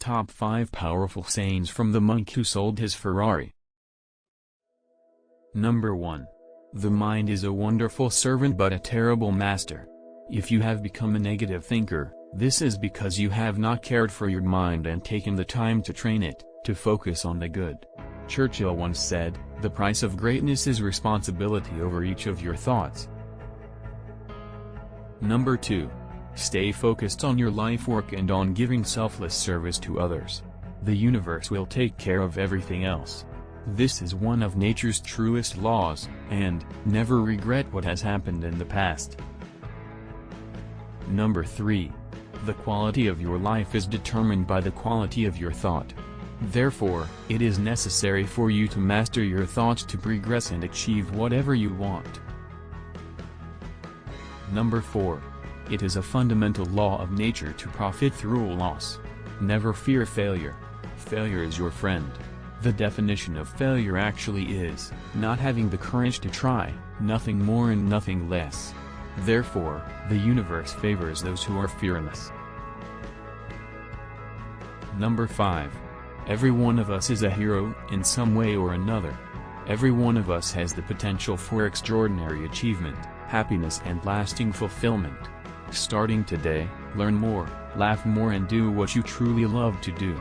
Top 5 Powerful Sayings from the Monk Who Sold His Ferrari. Number 1. The mind is a wonderful servant but a terrible master. If you have become a negative thinker, this is because you have not cared for your mind and taken the time to train it, to focus on the good. Churchill once said, "The price of greatness is responsibility over each of your thoughts." Number 2. Stay focused on your life work and on giving selfless service to others. The universe will take care of everything else. This is one of nature's truest laws, and never regret what has happened in the past. Number 3. The quality of your life is determined by the quality of your thought. Therefore, it is necessary for you to master your thoughts to progress and achieve whatever you want. Number 4. It is a fundamental law of nature to profit through loss. Never fear failure. Failure is your friend. The definition of failure actually is not having the courage to try, nothing more and nothing less. Therefore, the universe favors those who are fearless. Number 5. Every one of us is a hero, in some way or another. Every one of us has the potential for extraordinary achievement, happiness and lasting fulfillment. Starting today, learn more, laugh more and do what you truly love to do.